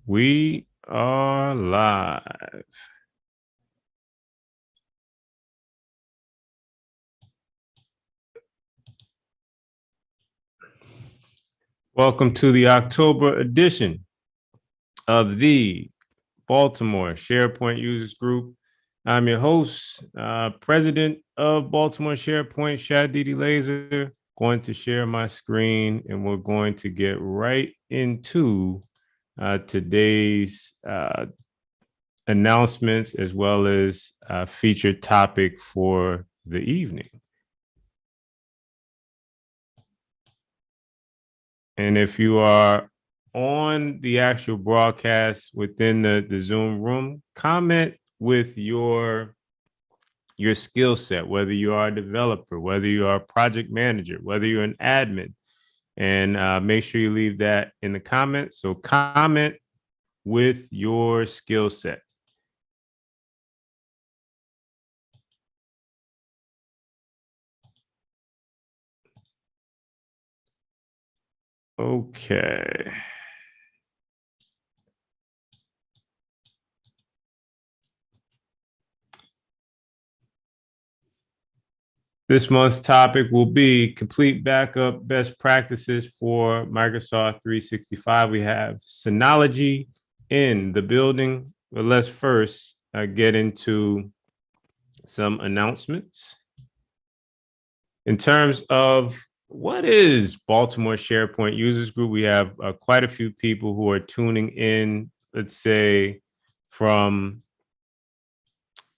We are live. Welcome to the October edition of the Baltimore Sharepoint Users Group. I'm your host, President of Baltimore Sharepoint, Shadidi Laser. Going to share my screen, and we're going to get right into today's announcements as well as featured topic for the evening. And if you are on the actual broadcast within the Zoom room, comment with your skill set, whether you are a developer, whether you are a project manager, whether you're an admin, and make sure you leave that in the comments. So comment with your skill set. Okay. This month's topic will be complete backup best practices for Microsoft 365. We have Synology in the building, but let's first get into some announcements. In terms of what is Baltimore Sharepoint Users Group, we have quite a few people who are tuning in, let's say, from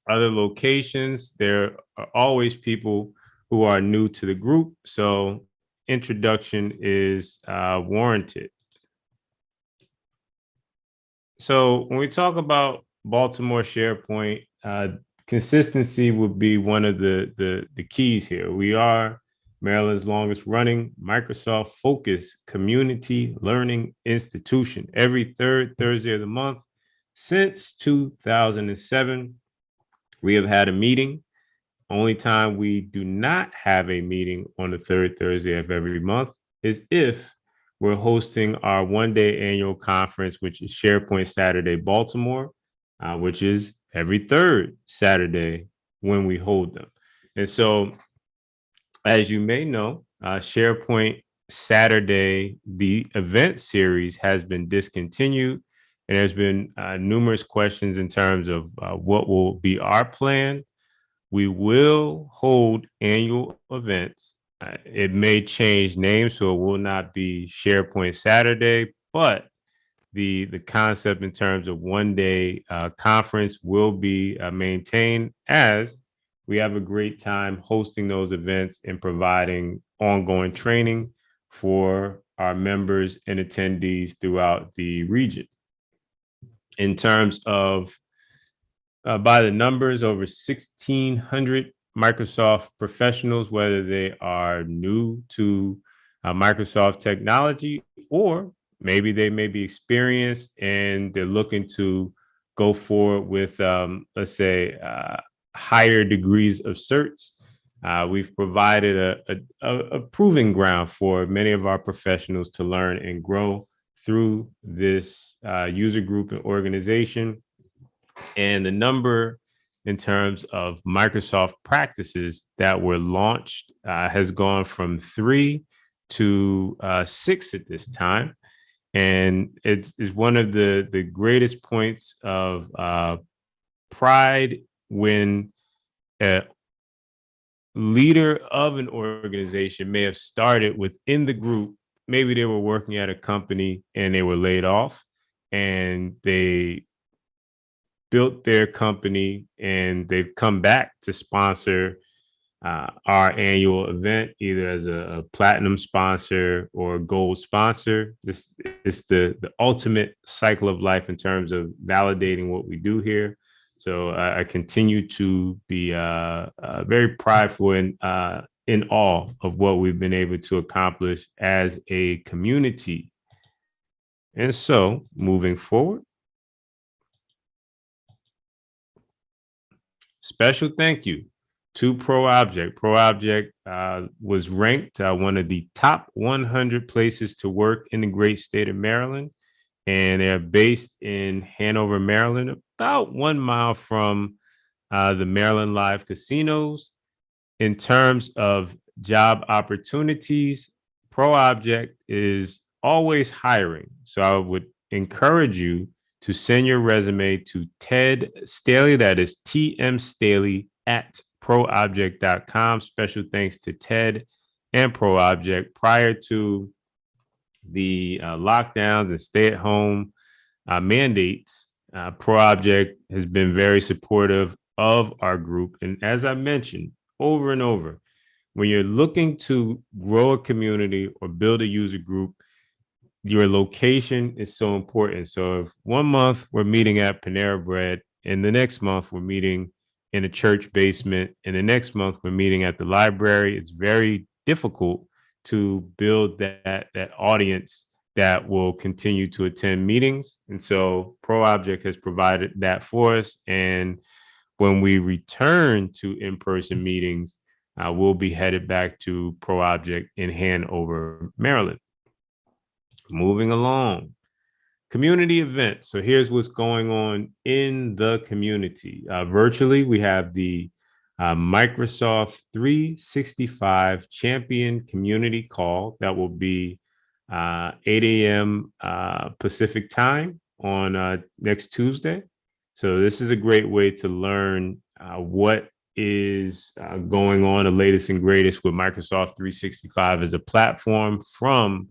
other locations. There are always people who are new to the group, so introduction is warranted. So when we talk about Baltimore SharePoint, consistency would be one of the keys here. We are Maryland's longest running Microsoft focused community learning institution. Every third Thursday of the month since 2007, we have had a meeting. Only time we do not have a meeting on the third Thursday of every month is if we're hosting our one-day annual conference, which is SharePoint Saturday Baltimore, which is every third Saturday when we hold them. And so, as you may know, SharePoint Saturday, the event series has been discontinued. And there's been numerous questions in terms of what will be our plan. We will hold annual events. It may change names, so it will not be SharePoint Saturday, but the concept in terms of one-day conference will be maintained, as we have a great time hosting those events and providing ongoing training for our members and attendees throughout the region. In terms of by the numbers, over 1,600 Microsoft professionals, whether they are new to Microsoft technology, or maybe they may be experienced and they're looking to go forward with, let's say, higher degrees of certs. We've provided a proving ground for many of our professionals to learn and grow through this user group and organization. And the number in terms of Microsoft practices that were launched has gone from 3 to 6 at this time. And it's one of the greatest points of pride when a leader of an organization may have started within the group. Maybe they were working at a company and they were laid off, and they built their company and they've come back to sponsor our annual event, either as a platinum sponsor or a gold sponsor. This is the ultimate cycle of life in terms of validating what we do here. So I continue to be very prideful and in awe of what we've been able to accomplish as a community. And so moving forward, special thank you to ProObject. ProObject was ranked one of the top 100 places to work in the great state of Maryland. and they're based in Hanover, Maryland, about 1 mile from the Maryland Live casinos. In terms of job opportunities, ProObject is always hiring. So I would encourage you to send your resume to Ted Staley, that is TM Staley at proobject.com. Special thanks to Ted and ProObject. Prior to the lockdowns and stay-at-home mandates, ProObject has been very supportive of our group. And as I mentioned over and over, when you're looking to grow a community or build a user group, your location is so important. So if 1 month we're meeting at Panera Bread, and the next month we're meeting in a church basement, and the next month we're meeting at the library, it's very difficult to build that audience that will continue to attend meetings. And so ProObject has provided that for us. And when we return to in-person meetings, we'll be headed back to ProObject in Hanover, Maryland. Moving along, community events. So here's what's going on in the community. Virtually, we have the Microsoft 365 Champion Community Call that will be 8 a.m. Pacific time on next Tuesday. So this is a great way to learn what is going on, the latest and greatest with Microsoft 365 as a platform from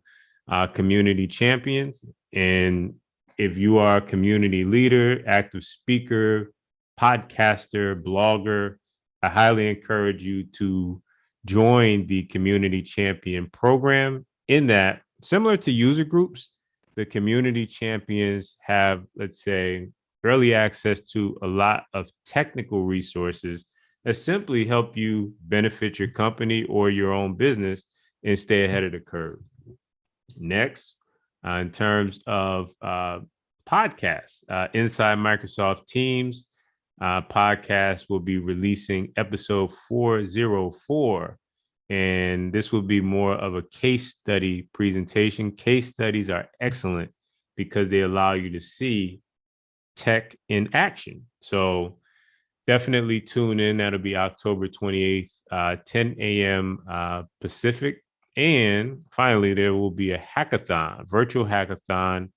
community champions. And if you are a community leader, active speaker, podcaster, blogger, I highly encourage you to join the community champion program. In that, similar to user groups, the community champions have, let's say, early access to a lot of technical resources that simply help you benefit your company or your own business and stay ahead of the curve. Next, in terms of podcasts, inside Microsoft Teams, podcast will be releasing episode 404. And this will be more of a case study presentation. Case studies are excellent because they allow you to see tech in action. So definitely tune in. That'll be October 28th, 10 a.m. Pacific. And finally, there will be a hackathon, virtual hackathon,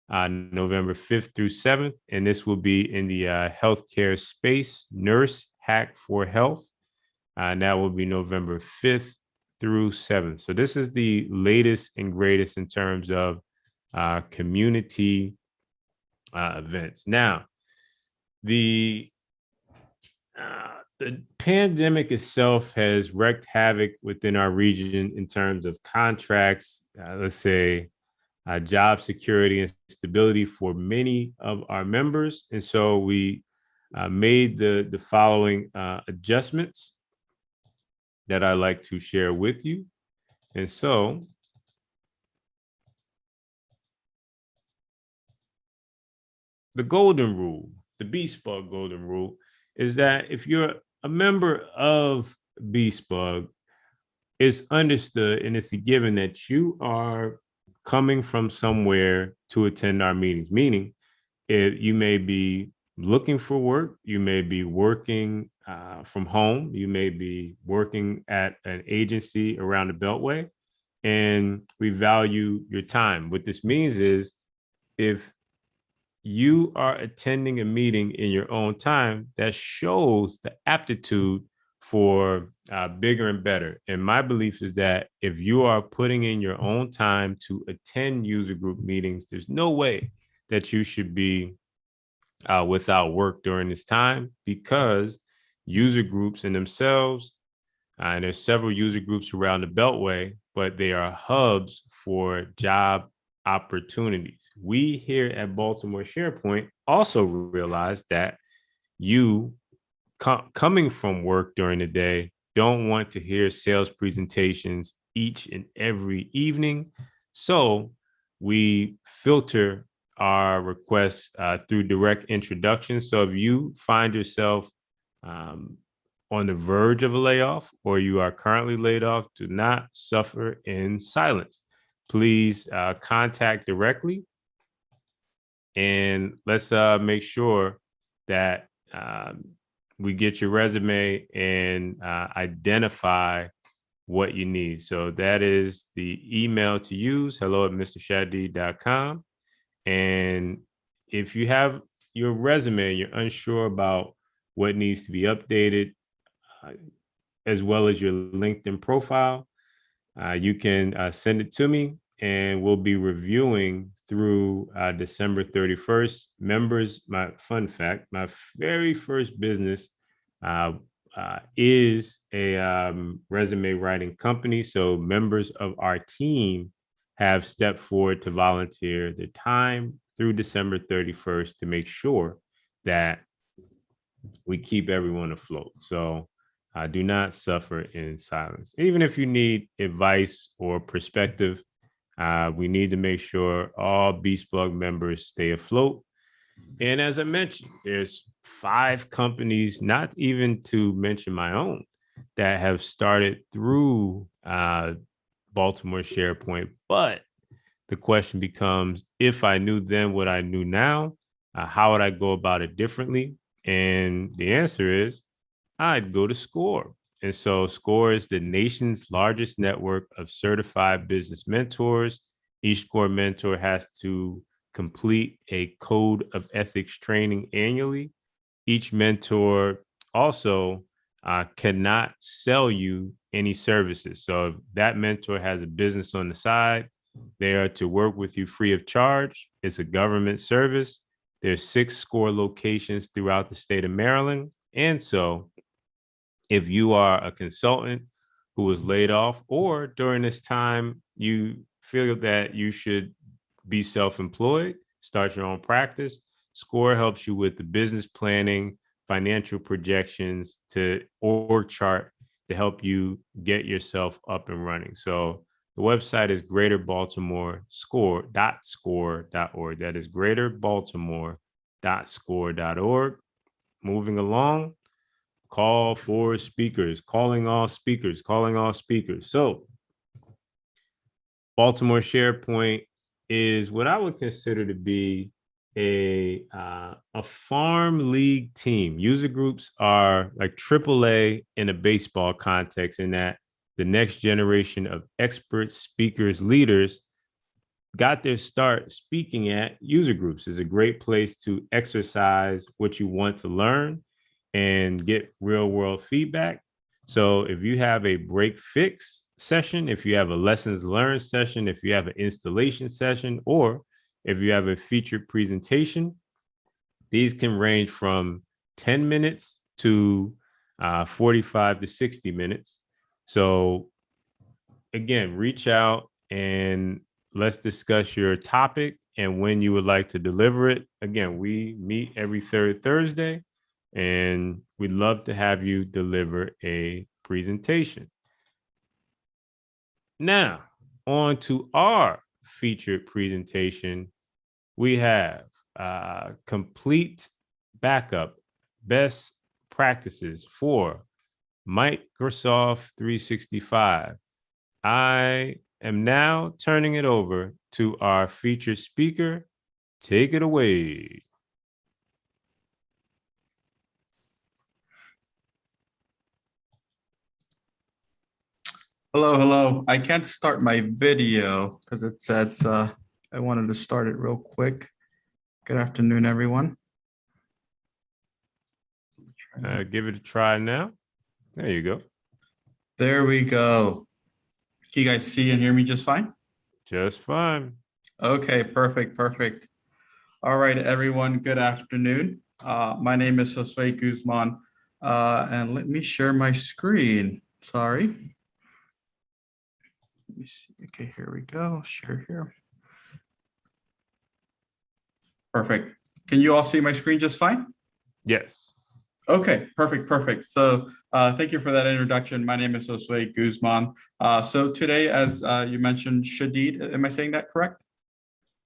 November 5th through 7th. And this will be in the healthcare space, Nurse Hack for Health. And that will be November 5th through 7th. So this is the latest and greatest in terms of community events. Now, the pandemic itself has wreaked havoc within our region in terms of contracts, let's say job security and stability for many of our members. And so we made the following adjustments that I'd like to share with you. And so the golden rule, the BSPUG golden rule, is that if you're a member of BSPUG, it's understood and it's a given that you are coming from somewhere to attend our meetings. Meaning, if you may be looking for work, you may be working from home, you may be working at an agency around the Beltway, and we value your time. What this means is if you are attending a meeting in your own time, that shows the aptitude for bigger and better. And my belief is that if you are putting in your own time to attend user group meetings, there's no way that you should be without work during this time, because user groups in themselves, and there's several user groups around the Beltway, but they are hubs for job opportunities. We here at Baltimore Sharepoint also realize that you coming from work during the day don't want to hear sales presentations each and every evening. So we filter our requests through direct introduction. So if you find yourself on the verge of a layoff or you are currently laid off, do not suffer in silence. Please contact directly and let's make sure that we get your resume and identify what you need. So that is the email to use, hello@mrshadi.com. And if you have your resume, you're unsure about what needs to be updated, as well as your LinkedIn profile, you can send it to me, and we'll be reviewing through December 31st. Members, my fun fact, my very first business is a resume writing company. So members of our team have stepped forward to volunteer their time through December 31st to make sure that we keep everyone afloat. So do not suffer in silence. Even if you need advice or perspective, we need to make sure all BSPUG members stay afloat. And as I mentioned, there's 5 companies, not even to mention my own, that have started through Baltimore Sharepoint. But the question becomes, if I knew then what I knew now, how would I go about it differently? And the answer is, I'd go to SCORE. And so SCORE is the nation's largest network of certified business mentors. Each SCORE mentor has to complete a code of ethics training annually. Each mentor also cannot sell you any services. So if that mentor has a business on the side, they are to work with you free of charge. It's a government service. There's 6 SCORE locations throughout the state of Maryland. And so if you are a consultant who was laid off, or during this time you feel that you should be self-employed, start your own practice, SCORE helps you with the business planning, financial projections, to org chart to help you get yourself up and running. So the website is greaterbaltimore.score.org. That is greaterbaltimore.score.org. Moving along, call for speakers, calling all speakers. So Baltimore Sharepoint is what I would consider to be a farm league team. User groups are like AAA in a baseball context, in that the next generation of experts, speakers, leaders got their start speaking at user groups. Is a great place to exercise what you want to learn and get real world feedback. So if you have a break fix session, if you have a lessons learned session, if you have an installation session, or if you have a featured presentation, these can range from 10 minutes to 45 to 60 minutes. So again, reach out and let's discuss your topic and when you would like to deliver it. Again, we meet every third Thursday, and we'd love to have you deliver a presentation. Now, on to our featured presentation. We have complete backup best practices for Microsoft 365. I am now turning it over to our featured speaker. Take it away. Hello. I can't start my video because it says I wanted to start it real quick. Good afternoon, everyone. Give it a try now. There you go. There we go. Can you guys see and hear me just fine? Just fine. Okay, perfect. All right, everyone, good afternoon. My name is Josue Guzman, and let me share my screen. Sorry. Let me see. Okay, here we go. Share here. Perfect. Can you all see my screen just fine? Yes. Okay, perfect. So thank you for that introduction. My name is Josue Guzman. So today, as you mentioned, Shadid, am I saying that correct?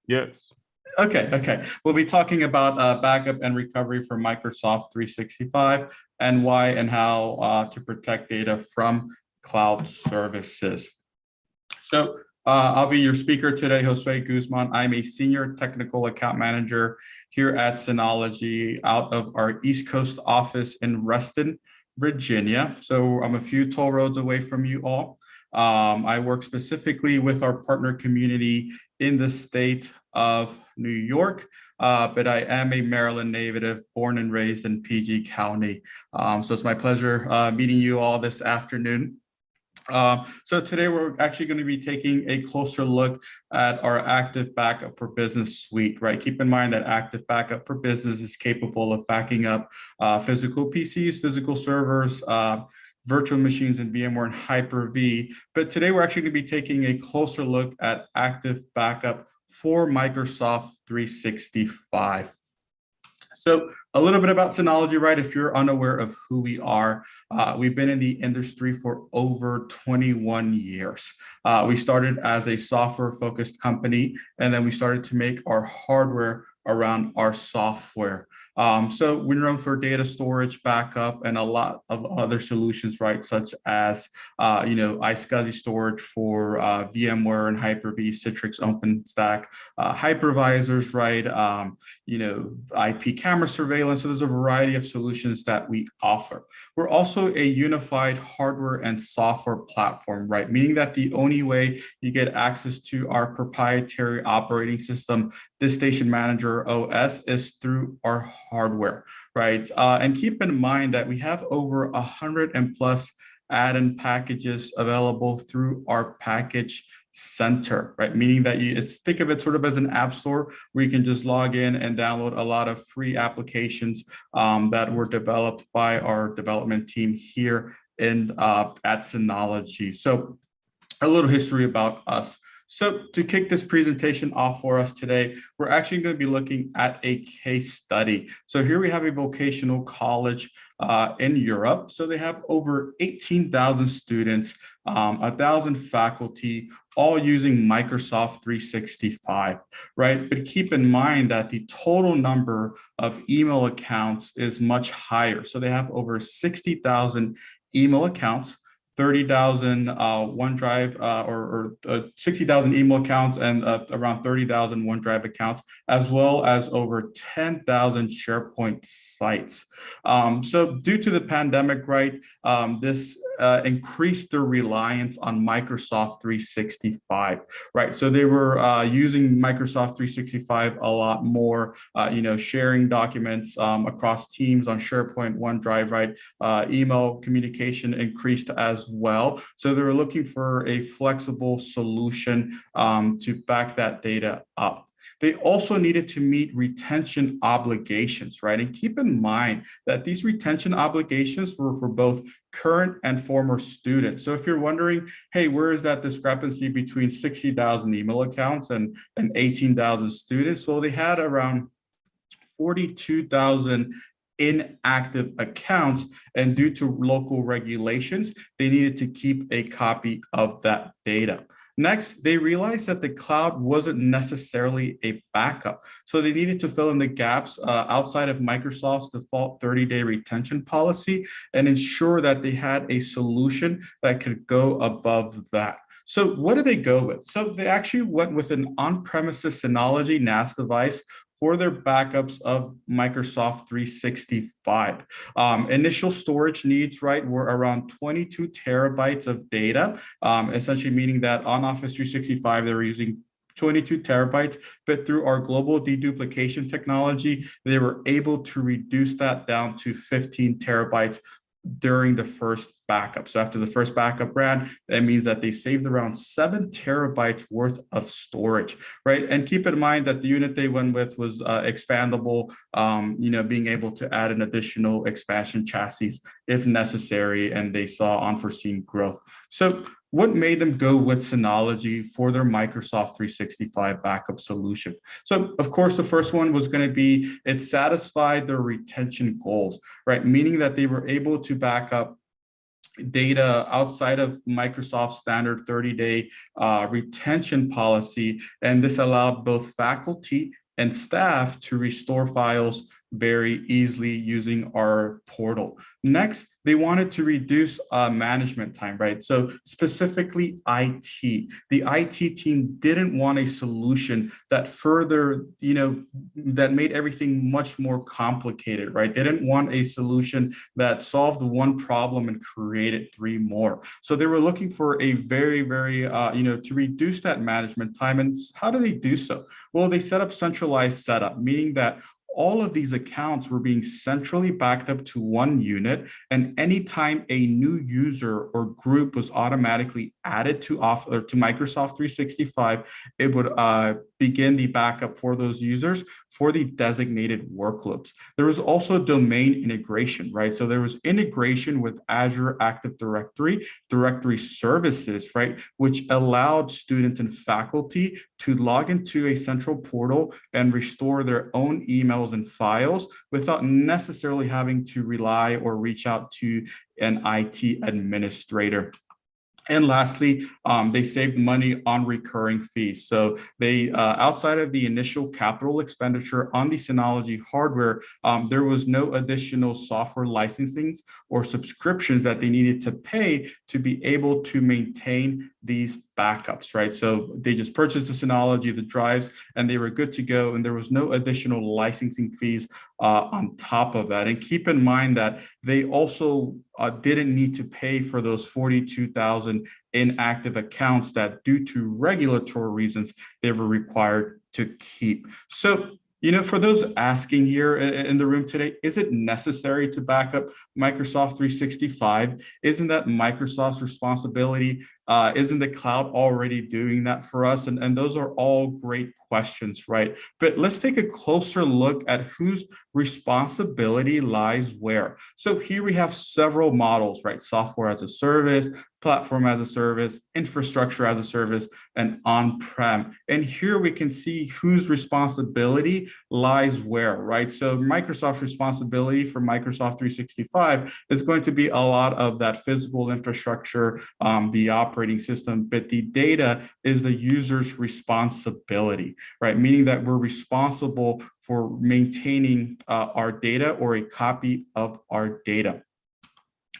Yes. Okay. We'll be talking about backup and recovery for Microsoft 365 and why and how to protect data from cloud services. So I'll be your speaker today, Josue Guzman. I'm a senior technical account manager here at Synology out of our East Coast office in Reston, Virginia. So I'm a few toll roads away from you all. I work specifically with our partner community in the state of New York, but I am a Maryland native, born and raised in PG County. So it's my pleasure meeting you all this afternoon. So today we're actually going to be taking a closer look at our Active Backup for Business suite, right? Keep in mind that Active Backup for Business is capable of backing up physical PCs, physical servers, virtual machines in VMware and Hyper-V. But today we're actually going to be taking a closer look at Active Backup for Microsoft 365. So a little bit about Synology, right? If you're unaware of who we are, we've been in the industry for over 21 years. We started as a software-focused company, and then we started to make our hardware around our software. So we're known for data storage, backup, and a lot of other solutions, right? Such as, iSCSI storage for VMware and Hyper-V, Citrix OpenStack, hypervisors, right? IP camera surveillance. So there's a variety of solutions that we offer. We're also a unified hardware and software platform, right? Meaning that the only way you get access to our proprietary operating system, DiskStation Manager OS, is through our hardware, right? And keep in mind that we have over 100 and plus add-in packages available through our package center, right? Meaning that think of it sort of as an app store where you can just log in and download a lot of free applications that were developed by our development team here at Synology. So a little history about us. So to kick this presentation off for us today, we're actually going to be looking at a case study. So here we have a vocational college in Europe. So they have over 18,000 students, 1,000 faculty, all using Microsoft 365, right? But keep in mind that the total number of email accounts is much higher. So they have over 60,000 email accounts, 30,000 OneDrive or 60,000 email accounts and around 30,000 OneDrive accounts, as well as over 10,000 SharePoint sites. So due to the pandemic, right, this increased their reliance on Microsoft 365, right? So they were using Microsoft 365 a lot more, sharing documents across teams on SharePoint, OneDrive, right? Email communication increased as well. So they were looking for a flexible solution to back that data up. They also needed to meet retention obligations, right? And keep in mind that these retention obligations were for both current and former students. So if you're wondering, hey, where is that discrepancy between 60,000 email accounts and 18,000 students? Well, they had around 42,000 inactive accounts, and due to local regulations, they needed to keep a copy of that data. Next, they realized that the cloud wasn't necessarily a backup. So they needed to fill in the gaps outside of Microsoft's default 30-day retention policy and ensure that they had a solution that could go above that. So what did they go with? So they actually went with an on-premises Synology NAS device for their backups of Microsoft 365. Initial storage needs, right, were around 22 terabytes of data, essentially meaning that on Office 365, they were using 22 terabytes, but through our global deduplication technology, they were able to reduce that down to 15 terabytes during the first backup. So after the first backup ran, that means that they saved around 7 terabytes worth of storage, right? And keep in mind that the unit they went with was expandable, being able to add an additional expansion chassis if necessary, and they saw unforeseen growth. So what made them go with Synology for their Microsoft 365 backup solution? So of course, the first one was going to be it satisfied their retention goals, right? Meaning that they were able to back up data outside of Microsoft's standard 30-day retention policy. And this allowed both faculty and staff to restore files very easily using our portal. Next, they wanted to reduce management time, right? So specifically IT. The IT team didn't want a solution that further, that made everything much more complicated, right? They didn't want a solution that solved one problem and created three more. So they were looking for a very, very, to reduce that management time. And how do they do so? Well, they set up centralized setup, meaning that all of these accounts were being centrally backed up to one unit. And anytime a new user or group was automatically added to Microsoft 365, it would begin the backup for those users for the designated workloads. There was also domain integration, right? So there was integration with Azure Active Directory, directory services, right? Which allowed students and faculty to log into a central portal and restore their own emails and files without necessarily having to rely or reach out to an IT administrator. And lastly, they saved money on recurring fees. So they, outside of the initial capital expenditure on the Synology hardware, there was no additional software licensings or subscriptions that they needed to pay to be able to maintain these backups, right? So they just purchased the Synology, the drives, and they were good to go. And there was no additional licensing fees on top of that. And keep in mind that they also didn't need to pay for those 42,000 inactive accounts that, due to regulatory reasons, they were required to keep. So, for those asking here in the room today, is it necessary to back up Microsoft 365? Isn't that Microsoft's responsibility? Isn't the cloud already doing that for us? And those are all great questions, right? But let's take a closer look at whose responsibility lies where. So here we have several models, right? Software as a service, platform as a service, infrastructure as a service, and on-prem. And here we can see whose responsibility lies where, right? So Microsoft's responsibility for Microsoft 365 is going to be a lot of that physical infrastructure, the operating system, but the data is the user's responsibility, right? Meaning that we're responsible for maintaining our data or a copy of our data.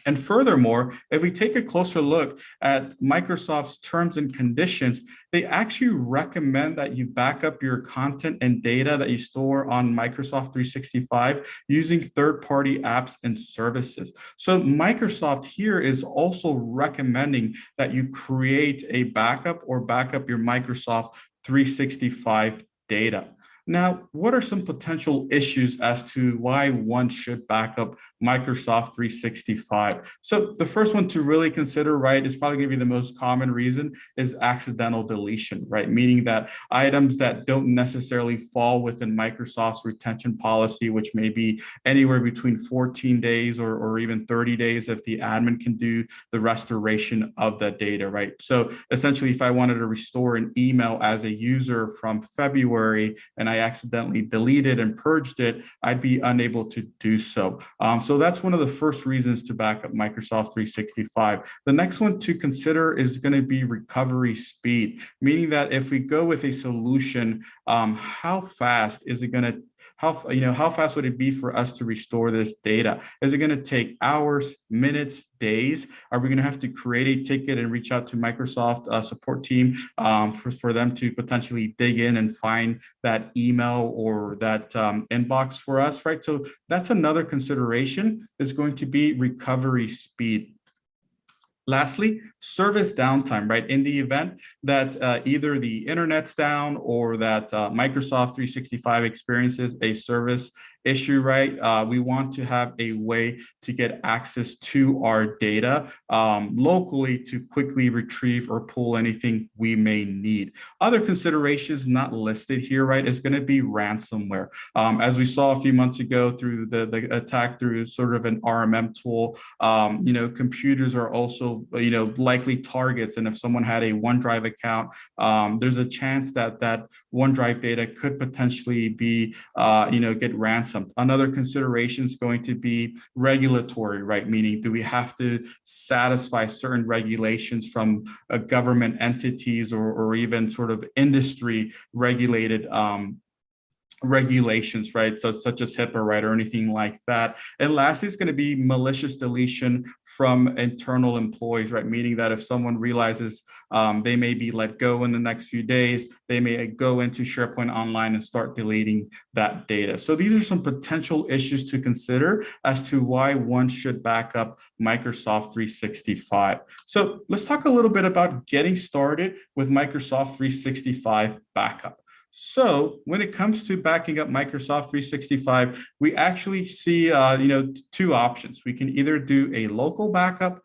And furthermore, if we take a closer look at Microsoft's terms and conditions, they actually recommend that you back up your content and data that you store on Microsoft 365 using third-party apps and services. So Microsoft here is also recommending that you create a backup or back up your Microsoft 365 data. Now, what are some potential issues as to why one should back up Microsoft 365? So the first one to really consider, right, is probably going to be the most common reason, is accidental deletion, right? Meaning that items that don't necessarily fall within Microsoft's retention policy, which may be anywhere between 14 days or even 30 days if the admin can do the restoration of that data, right? So essentially, if I wanted to restore an email as a user from February and I accidentally deleted and purged it, I'd be unable to do so. So that's one of the first reasons to back up Microsoft 365. The next one to consider is going to be recovery speed, meaning that if we go with a solution, how fast is it going to how fast would it be for us to restore this data? Is it going to take hours, minutes, days? Are we going to have to create a ticket and reach out to Microsoft support team for them to potentially dig in and find that email or that inbox for us, right? So that's another consideration, is going to be recovery speed. Lastly, service downtime, right? In the event that either the internet's down or that Microsoft 365 experiences a service issue, right? We want to have a way to get access to our data locally to quickly retrieve or pull anything we may need. Other considerations not listed here, right, is going to be ransomware. As we saw a few months ago through the attack through sort of an RMM tool, computers are also likely targets. And if someone had a OneDrive account, there's a chance that that OneDrive data could potentially be, get ransomed. Another consideration is going to be regulatory, right? Meaning, do we have to satisfy certain regulations from government entities or even sort of industry regulated regulations, right? So such as HIPAA, right, or anything like that. And lastly, it's going to be malicious deletion from internal employees, right? Meaning that if someone realizes they may be let go in the next few days, they may go into SharePoint Online and start deleting that data. So these are some potential issues to consider as to why one should back up Microsoft 365. So let's talk a little bit about getting started with Microsoft 365 backup. So when it comes to backing up Microsoft 365, we actually see two options. We can either do a local backup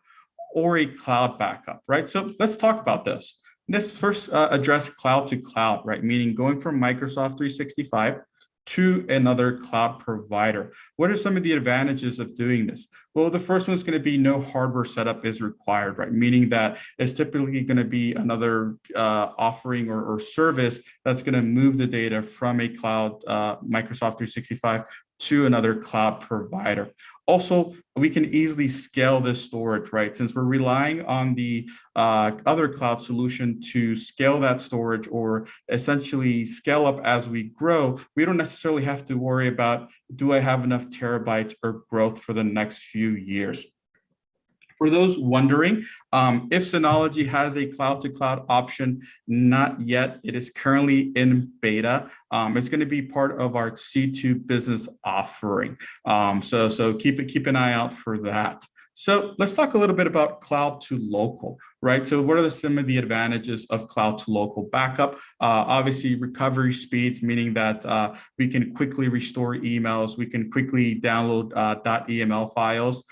or a cloud backup, right? So let's talk about this. Let's first address cloud to cloud, right? Meaning going from Microsoft 365 to another cloud provider. What are some of the advantages of doing this? Well, the first one is going to be no hardware setup is required, right? Meaning that it's typically going to be another offering or service that's going to move the data from a cloud Microsoft 365 to another cloud provider. Also, we can easily scale this storage, right? Since we're relying on the other cloud solution to scale that storage or essentially scale up as we grow, we don't necessarily have to worry about, do I have enough terabytes or growth for the next few years? For those wondering, if Synology has a cloud-to-cloud option, not yet. It is currently in beta. It's going to be part of our C2 business offering. So keep an eye out for that. So let's talk a little bit about cloud to local, right? So what are some of the advantages of cloud to local backup? Obviously, recovery speeds, meaning that we can quickly restore emails. We can quickly download .eml files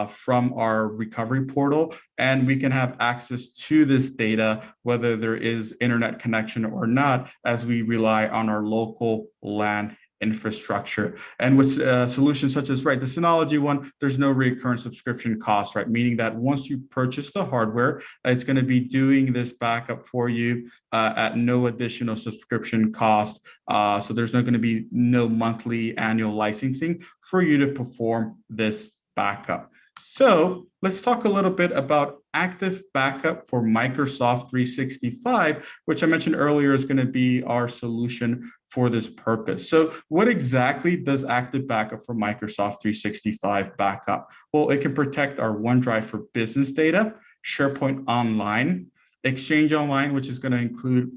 from our recovery portal, and we can have access to this data, whether there is internet connection or not, as we rely on our local LAN infrastructure. And with solutions such as, right, the Synology one, there's no recurrent subscription cost, right? Meaning that once you purchase the hardware, it's going to be doing this backup for you at no additional subscription cost. So there's not going to be no monthly annual licensing for you to perform this backup. So let's talk a little bit about active backup for Microsoft 365, which I mentioned earlier is going to be our solution for this purpose. So what exactly does active backup for Microsoft 365 backup? Well, it can protect our OneDrive for business data, SharePoint Online, Exchange Online, which is going to include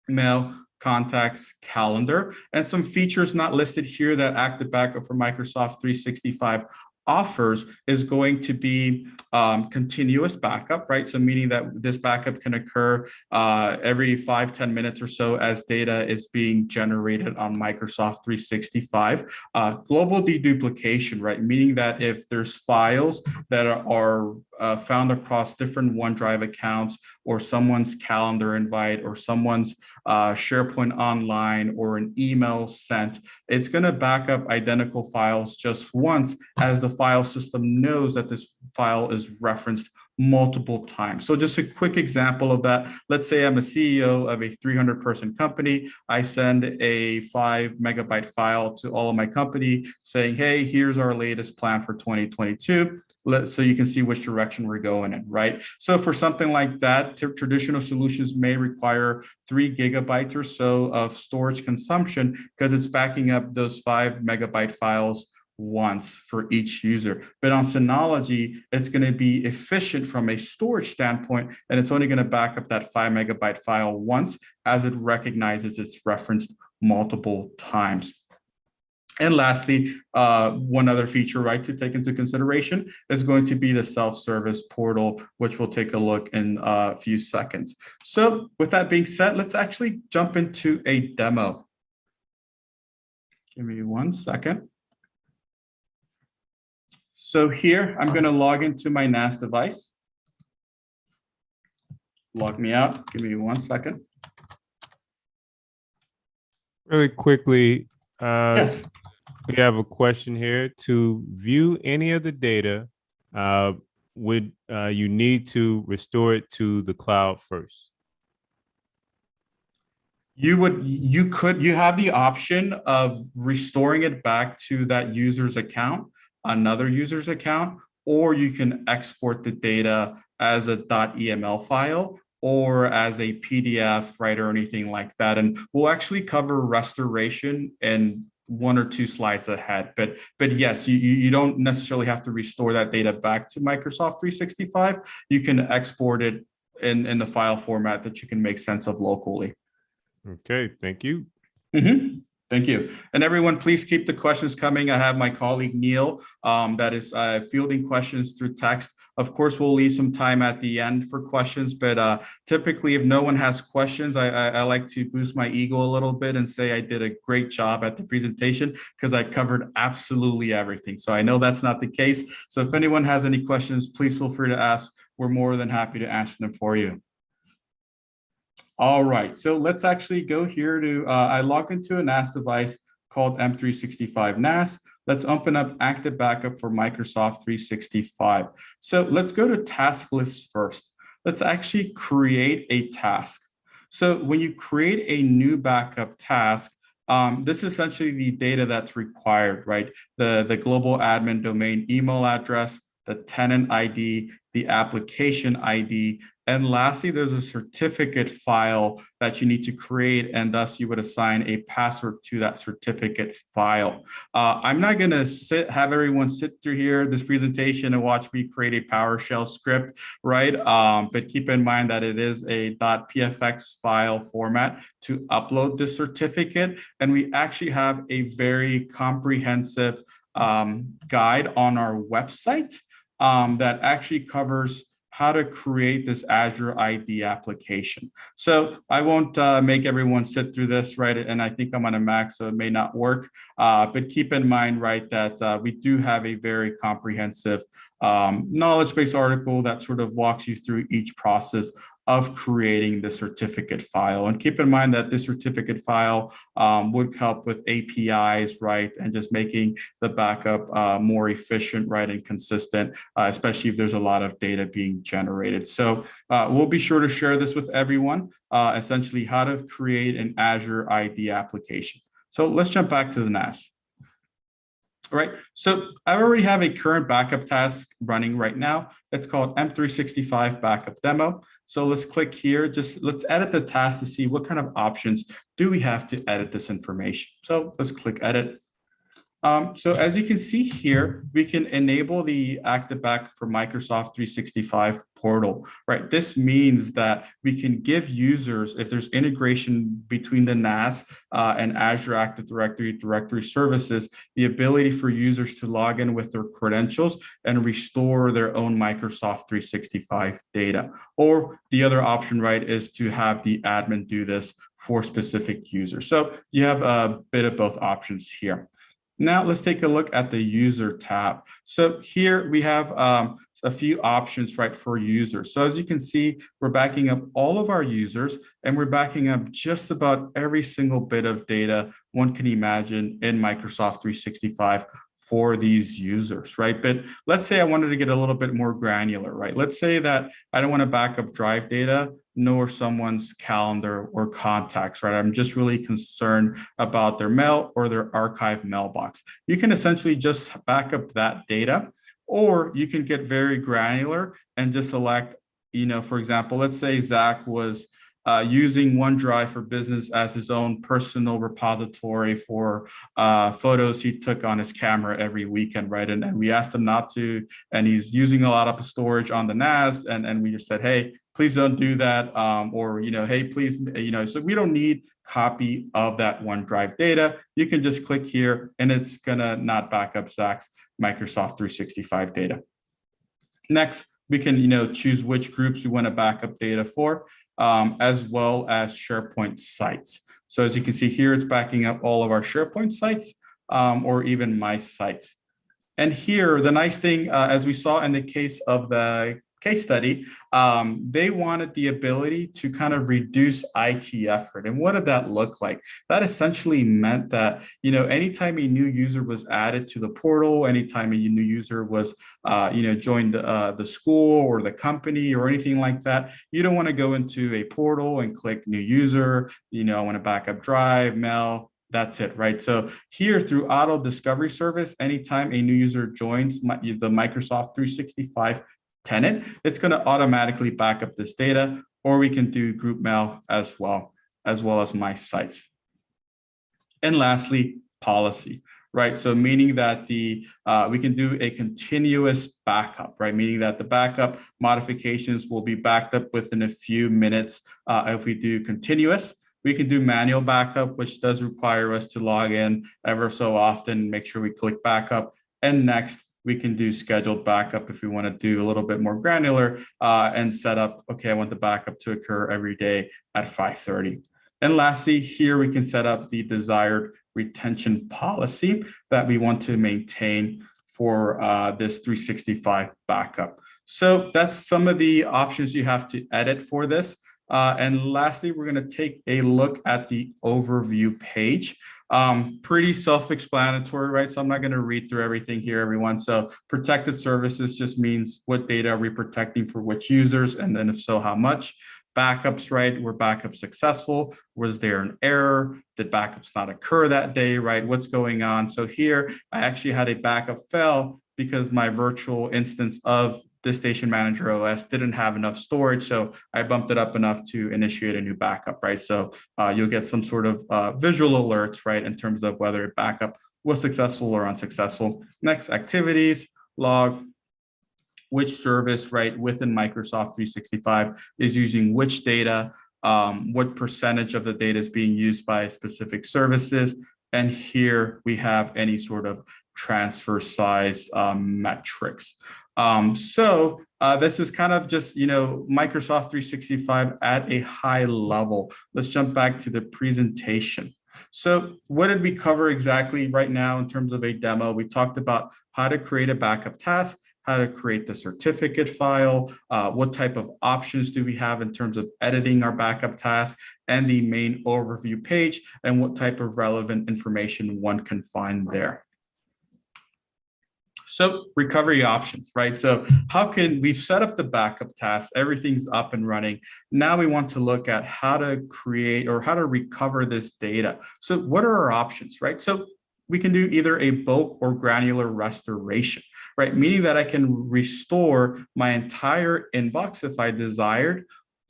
mail, contacts, calendar, and some features not listed here that active backup for Microsoft 365 offers is going to be continuous backup, right? So meaning that this backup can occur every 5-10 minutes or so as data is being generated on Microsoft 365. Global deduplication, right? Meaning that if there's files that are found across different OneDrive accounts or someone's calendar invite or someone's SharePoint Online or an email sent, it's going to back up identical files just once, as the file system knows that this file is referenced multiple times. So just a quick example of that. Let's say I'm a CEO of a 300-person company. I send a 5 megabyte file to all of my company saying, hey, here's our latest plan for 2022. So you can see which direction we're going in, right? So for something like that, traditional solutions may require 3 gigabytes or so of storage consumption because it's backing up those 5 megabyte files once for each user. But on Synology, it's going to be efficient from a storage standpoint, and it's only going to back up that 5 megabyte file once as it recognizes it's referenced multiple times. And lastly, one other feature, right, to take into consideration is going to be the self-service portal, which we'll take a look in a few seconds. So with that being said, let's actually jump into a demo. Give me 1 second. So here, I'm going to log into my NAS device. Log me out. Give me 1 second. Really quickly, Yes. we have a question here. To view any of the data, would you need to restore it to the cloud first? You have the option of restoring it back to that user's account, another user's account, or you can export the data as a .eml file or as a PDF, right, or anything like that. And we'll actually cover restoration in 1 or 2 slides ahead. But yes, you don't necessarily have to restore that data back to Microsoft 365. You can export it in the file format that you can make sense of locally. Okay, thank you. Mm-hmm. Thank you. And everyone, please keep the questions coming. I have my colleague Neil that is fielding questions through text. Of course, we'll leave some time at the end for questions, but typically if no one has questions, I like to boost my ego a little bit and say I did a great job at the presentation because I covered absolutely everything. So I know that's not the case. So if anyone has any questions, please feel free to ask. We're more than happy to answer them for you. All right, so let's actually go here to, I logged into a NAS device called M365 NAS. Let's open up Active Backup for Microsoft 365. So let's go to task list first. Let's actually create a task. So when you create a new backup task, this is essentially the data that's required, right? The global admin domain email address, the tenant ID, the application ID, and lastly, there's a certificate file that you need to create, and thus you would assign a password to that certificate file. I'm not going to have everyone sit through here this presentation and watch me create a PowerShell script, right? But keep in mind that it is a .pfx file format to upload this certificate, and we actually have a very comprehensive guide on our website that actually covers how to create this Azure ID application. So I won't make everyone sit through this, right? And I think I'm on a Mac, so it may not work. But keep in mind, right, that we do have a very comprehensive knowledge-based article that sort of walks you through each process of creating the certificate file. And keep in mind that this certificate file would help with APIs, right? And just making the backup more efficient, right? And consistent, especially if there's a lot of data being generated. So we'll be sure to share this with everyone, essentially how to create an Azure ID application. So let's jump back to the NAS. All right, so I already have a current backup task running right now. It's called M365 Backup Demo. So let's click here. Just let's edit the task to see what kind of options do we have to edit this information. So let's click Edit. So as you can see here, we can enable the Active Backup for Microsoft 365 portal, right? This means that we can give users, if there's integration between the NAS and Azure Active Directory services, the ability for users to log in with their credentials and restore their own Microsoft 365 data. Or the other option, right, is to have the admin do this for specific users. So you have a bit of both options here. Now let's take a look at the user tab. So here we have a few options, right, for users. So as you can see, we're backing up all of our users and we're backing up just about every single bit of data one can imagine in Microsoft 365 for these users, right? But let's say I wanted to get a little bit more granular, right? Let's say that I don't want to back up drive data, nor someone's calendar or contacts, right? I'm just really concerned about their mail or their archive mailbox. You can essentially just back up that data, or you can get very granular and just select, you know, for example, let's say Zach was using OneDrive for Business as his own personal repository for photos he took on his camera every weekend, right? And we asked him not to, and he's using a lot of storage on the NAS, and we just said, hey, please don't do that, or, you know, hey, please, you know, so we don't need copy of that OneDrive data. You can just click here, and it's gonna not back up Zach's Microsoft 365 data. Next, we can, you know, choose which groups we want to back up data for, as well as SharePoint sites. So as you can see here, it's backing up all of our SharePoint sites, or even my sites. And here, the nice thing, as we saw in the case of the case study, they wanted the ability to kind of reduce IT effort. And what did that look like? That essentially meant that, you know, anytime a new user was added to the portal, anytime a new user was, you know, joined the school or the company or anything like that, you don't want to go into a portal and click new user, you know, I want to back up drive, mail, that's it, right? So here through Auto Discovery Service, anytime a new user joins the Microsoft 365 tenant, it's going to automatically back up this data, or we can do group mail as well as my sites. And lastly, policy, right? So meaning that we can do a continuous backup, right? Meaning that the backup modifications will be backed up within a few minutes. If we do continuous, we can do manual backup, which does require us to log in ever so often, make sure we click backup. And next, we can do scheduled backup if we want to do a little bit more granular and set up, okay, I want the backup to occur every day at 5:30. And lastly, here we can set up the desired retention policy that we want to maintain for this 365 backup. So that's some of the options you have to edit for this. And lastly, we're going to take a look at the overview page. Pretty self-explanatory, right? So I'm not going to read through everything here, everyone. So protected services just means what data are we protecting for which users, and then if so, how much. Backups, right? Were backups successful? Was there an error? Did backups not occur that day, right? What's going on? So here, I actually had a backup fail because my virtual instance of the Station Manager OS didn't have enough storage. So I bumped it up enough to initiate a new backup, right? So you'll get some sort of visual alerts, right? In terms of whether a backup was successful or unsuccessful. Next, activities, log, which service, right, within Microsoft 365 is using which data, what percentage of the data is being used by specific services. And here we have any sort of transfer size metrics. So this is kind of just, Microsoft 365 at a high level. Let's jump back to the presentation. So what did we cover exactly right now in terms of a demo? We talked about how to create a backup task, how to create the certificate file, what type of options do we have in terms of editing our backup task, and the main overview page, and what type of relevant information one can find there. So recovery options, right? So we've set up the backup task, everything's up and running. Now we want to look at how to create or how to recover this data. So what are our options, right? So we can do either a bulk or granular restoration, right? Meaning that I can restore my entire inbox if I desired,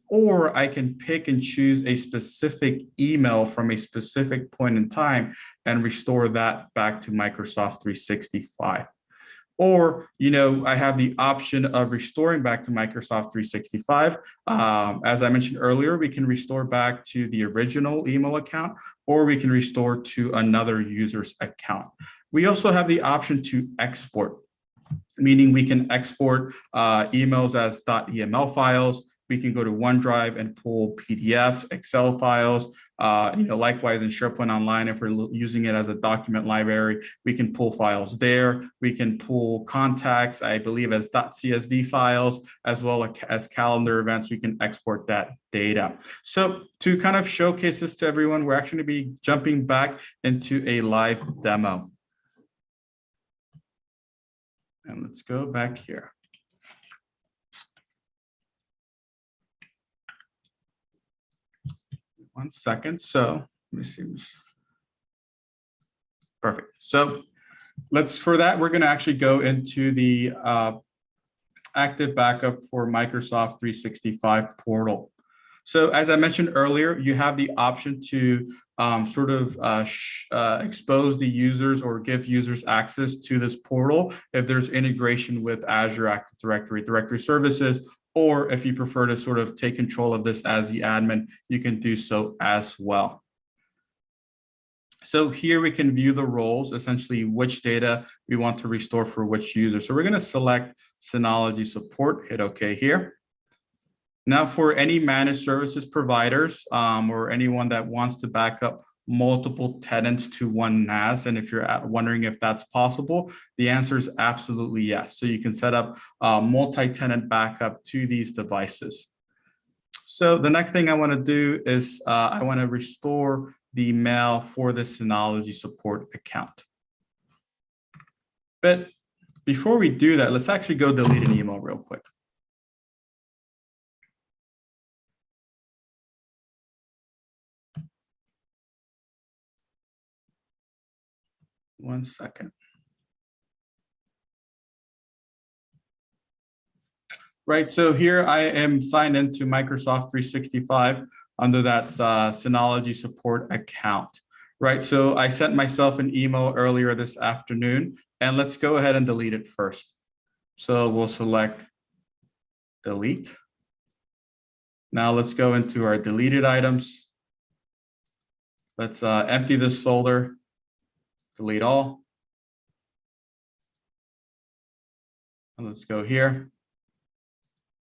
or I can pick and choose a specific email from a specific point in time and restore that back to Microsoft 365. Or, I have the option of restoring back to Microsoft 365. As I mentioned earlier, we can restore back to the original email account, or we can restore to another user's account. We also have the option to export, meaning we can export emails as .eml files. We can go to OneDrive and pull PDFs, Excel files. Likewise in SharePoint Online, if we're using it as a document library, we can pull files there. We can pull contacts, I believe, as .csv files, as well as calendar events. We can export that data. So to kind of showcase this to everyone, we're actually going to be jumping back into a live demo. And let's go back here. One second. So let me see. Perfect. So for that, we're going to actually go into the active backup for Microsoft 365 portal. So as I mentioned earlier, you have the option to expose the users or give users access to this portal if there's integration with Azure Active Directory, directory services, or if you prefer to sort of take control of this as the admin, you can do so as well. So here we can view the roles, essentially which data we want to restore for which user. So we're going to select Synology support, hit OK here. Now for any managed services providers or anyone that wants to back up multiple tenants to one NAS, and if you're wondering if that's possible, the answer is absolutely yes. So you can set up multi-tenant backup to these devices. So the next thing I want to do is I want to restore the mail for the Synology support account. But before we do that, let's actually go delete an email real quick. One second. right? So here I am signed into Microsoft 365 under that Synology support account, right? So I sent myself an email earlier this afternoon, and let's go ahead and delete it first. So we'll select delete. Now let's go into our deleted items. Let's empty this folder, delete all. And let's go here,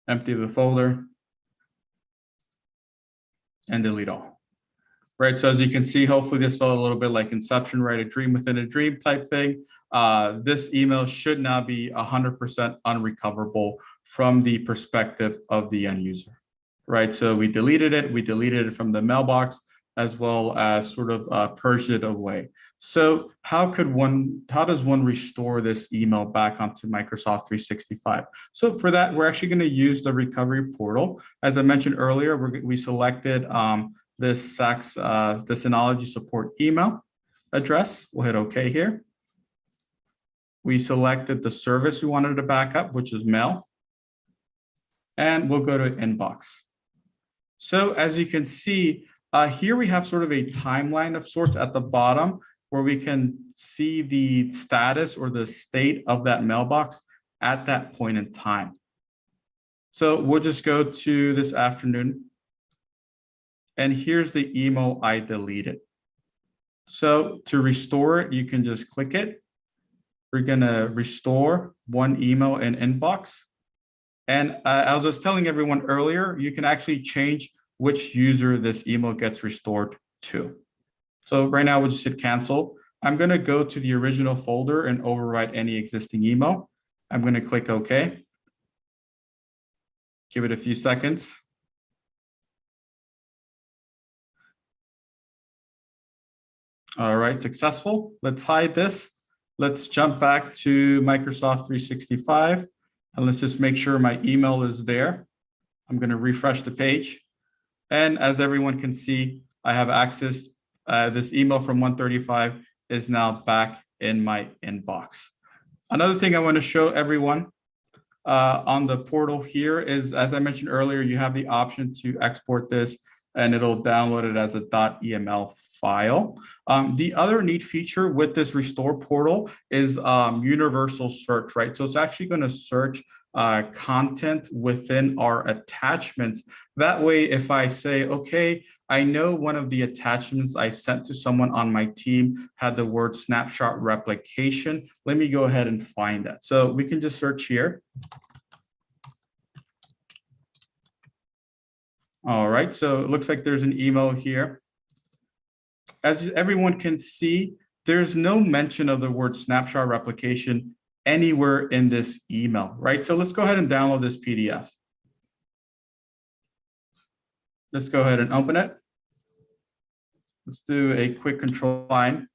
empty the folder, and delete all. Right, so as you can see, hopefully this felt a little bit like Inception, right? A dream within a dream type thing. This email should now be 100% unrecoverable from the perspective of the end user, right? So we deleted it from the mailbox, as well as sort of purged it away. So how does one restore this email back onto Microsoft 365? So for that, we're actually going to use the recovery portal. As I mentioned earlier, we selected the Synology support email address. We'll hit OK here. We selected the service we wanted to back up, which is mail. And we'll go to inbox. So as you can see, here we have sort of a timeline of sorts at the bottom where we can see the status or the state of that mailbox at that point in time. So we'll just go to this afternoon. And here's the email I deleted. So to restore it, you can just click it. We're going to restore one email in inbox. And as I was telling everyone earlier, you can actually change which user this email gets restored to. So right now we'll just hit cancel. I'm going to go to the original folder and overwrite any existing email. I'm going to click OK. Give it a few seconds. All right, successful. Let's hide this. Let's jump back to Microsoft 365 and let's just make sure my email is there. I'm going to refresh the page. And as everyone can see, I have access. This email from 135 is now back in my inbox. Another thing I want to show everyone on the portal here is, as I mentioned earlier, you have the option to export this and it'll download it as a .eml file. The other neat feature with this restore portal is universal search, right? So it's actually going to search content within our attachments. That way, if I say, okay, I know one of the attachments I sent to someone on my team had the word snapshot replication, let me go ahead and find that. So we can just search here. All right, so it looks like there's an email here. As everyone can see, there's no mention of the word snapshot replication anywhere in this email, right? So let's go ahead and download this PDF. Let's go ahead and open it. Let's do a quick control line.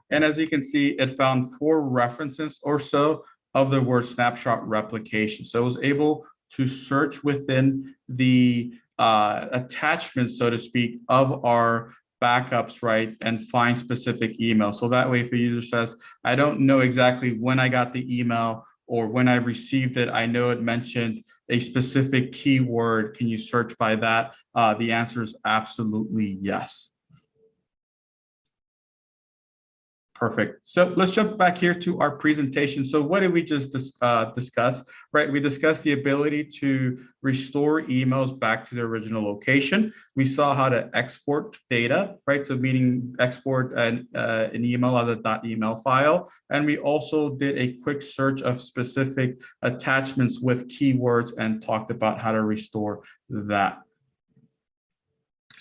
And as you can see, it found 4 references or so of the word snapshot replication. So it was able to search within the attachments, so to speak, of our backups, right, and find specific emails. So that way, if a user says, I don't know exactly when I got the email or when I received it, I know it mentioned a specific keyword. Can you search by that? The answer is absolutely yes. Perfect. So let's jump back here to our presentation. So what did we just discuss, right? We discussed the ability to restore emails back to their original location. We saw how to export data, right? So meaning export an email as a .eml file. And we also did a quick search of specific attachments with keywords and talked about how to restore that.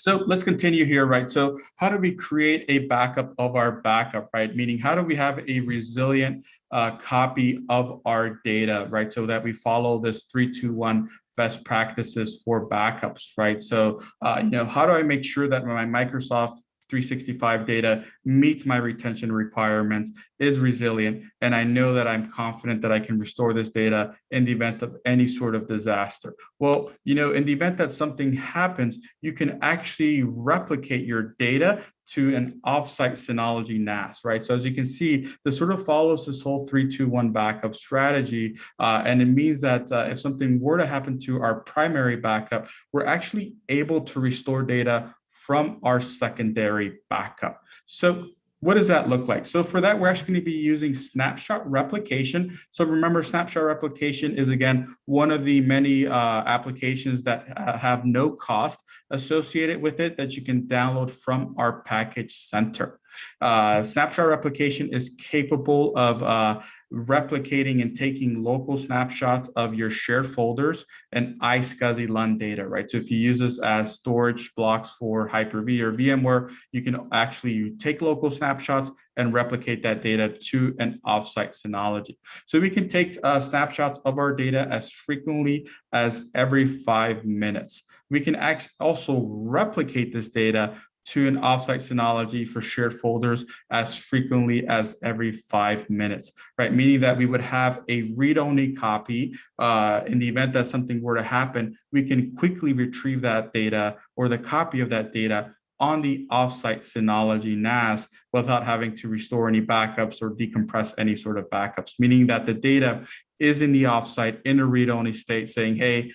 So let's continue here, right? So how do we create a backup of our backup, right? Meaning, how do we have a resilient copy of our data, right? So that we follow this 3-2-1 best practices for backups, right? So, how do I make sure that my Microsoft 365 data meets my retention requirements, is resilient, and I know that I'm confident that I can restore this data in the event of any sort of disaster. Well, in the event that something happens, you can actually replicate your data to an offsite Synology NAS, right? So as you can see, this sort of follows this whole 3-2-1 backup strategy. And it means that if something were to happen to our primary backup, we're actually able to restore data from our secondary backup. So what does that look like? So for that, we're actually going to be using Snapshot Replication. So remember, Snapshot Replication is, again, one of the many applications that have no cost associated with it that you can download from our package center. Snapshot Replication is capable of replicating and taking local snapshots of your shared folders and iSCSI LUN data, right? So if you use this as storage blocks for Hyper-V or VMware, you can actually take local snapshots and replicate that data to an offsite Synology. So we can take snapshots of our data as frequently as every 5 minutes. We can also replicate this data to an offsite Synology for shared folders as frequently as every 5 minutes, right? Meaning that we would have a read-only copy. In the event that something were to happen, we can quickly retrieve that data or the copy of that data on the offsite Synology NAS without having to restore any backups or decompress any sort of backups, meaning that the data is in the offsite in a read-only state saying, hey,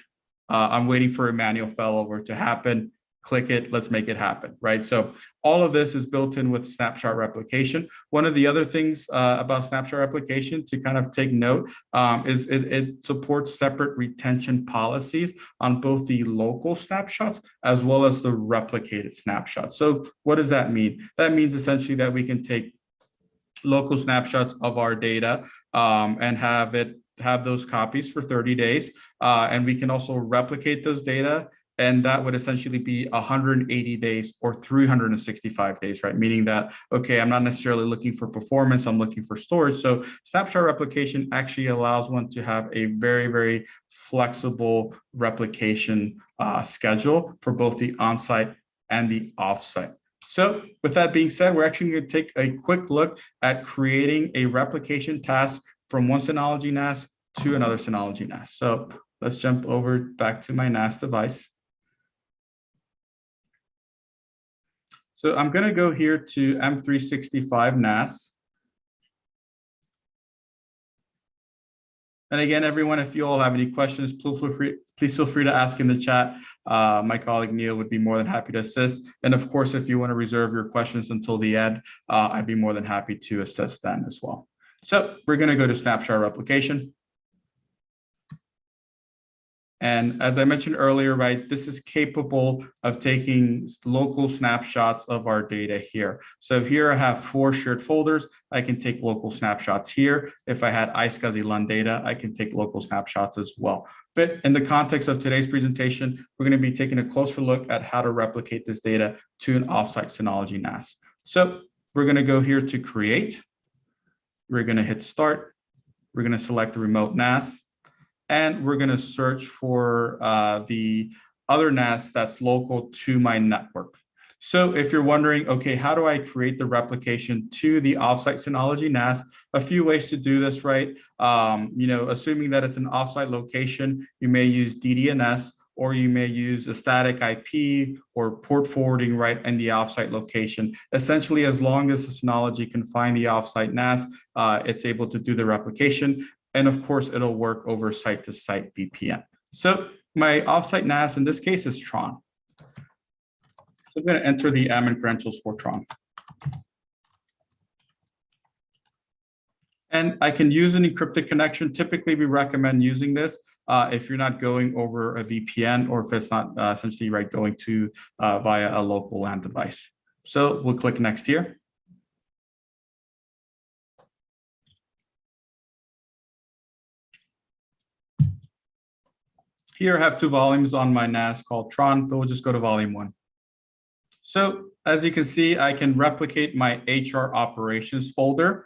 I'm waiting for a manual failover to happen. Click it, let's make it happen, right? So all of this is built in with Snapshot Replication. One of the other things about Snapshot Replication to kind of take note is it supports separate retention policies on both the local snapshots as well as the replicated snapshots. So what does that mean? That means essentially that we can take local snapshots of our data and have those copies for 30 days. And we can also replicate those data. And that would essentially be 180 days or 365 days, right? Meaning that, okay, I'm not necessarily looking for performance, I'm looking for storage. So Snapshot Replication actually allows one to have a very, very flexible replication schedule for both the onsite and the offsite. So with that being said, we're actually going to take a quick look at creating a replication task from one Synology NAS to another Synology NAS. So let's jump over back to my NAS device. So I'm going to go here to M365 NAS. And again, everyone, if you all have any questions, please feel free to ask in the chat. My colleague Neil would be more than happy to assist. And of course, if you want to reserve your questions until the end, I'd be more than happy to assist then as well. So we're going to go to Snapshot Replication. And as I mentioned earlier, right, this is capable of taking local snapshots of our data here. So here I have 4 shared folders. I can take local snapshots here. If I had iSCSI LUN data, I can take local snapshots as well. But in the context of today's presentation, we're going to be taking a closer look at how to replicate this data to an offsite Synology NAS. So we're going to go here to create. We're going to hit start. We're going to select the remote NAS. And we're going to search for the other NAS that's local to my network. So if you're wondering, okay, how do I create the replication to the offsite Synology NAS? A few ways to do this, right? Assuming that it's an offsite location, you may use DDNS, or you may use a static IP or port forwarding right in the offsite location. Essentially, as long as the Synology can find the offsite NAS, it's able to do the replication. And of course, it'll work over site-to-site VPN. So my offsite NAS in this case is Tron. So I'm going to enter the admin credentials for Tron. And I can use an encrypted connection. Typically, we recommend using this if you're not going over a VPN or if it's not essentially right going to via a local LAN device. So we'll click next here. Here I have 2 volumes on my NAS called Tron, but we'll just go to volume 1. So as you can see, I can replicate my HR operations folder.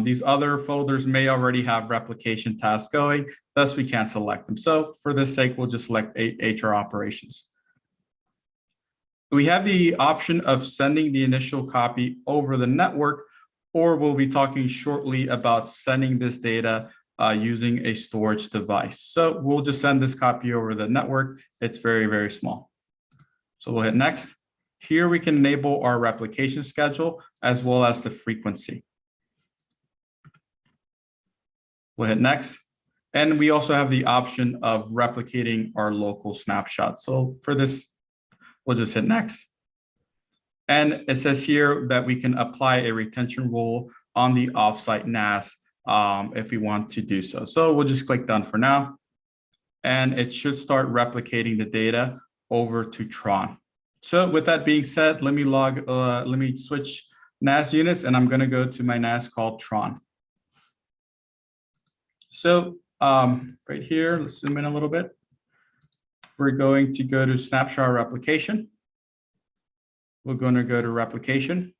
These other folders may already have replication tasks going, thus we can't select them. So for this sake, we'll just select HR operations. We have the option of sending the initial copy over the network, or we'll be talking shortly about sending this data using a storage device. So we'll just send this copy over the network. It's very, very small. So we'll hit next. Here we can enable our replication schedule as well as the frequency. We'll hit next. And we also have the option of replicating our local snapshot. So for this, we'll just hit next. And it says here that we can apply a retention rule on the offsite NAS if we want to do so. So we'll just click done for now. And it should start replicating the data over to Tron. So with that being said, let me switch NAS units, and I'm going to go to my NAS called Tron. So right here, let's zoom in a little bit. We're going to go to Snapshot Replication. We're going to go to Replication.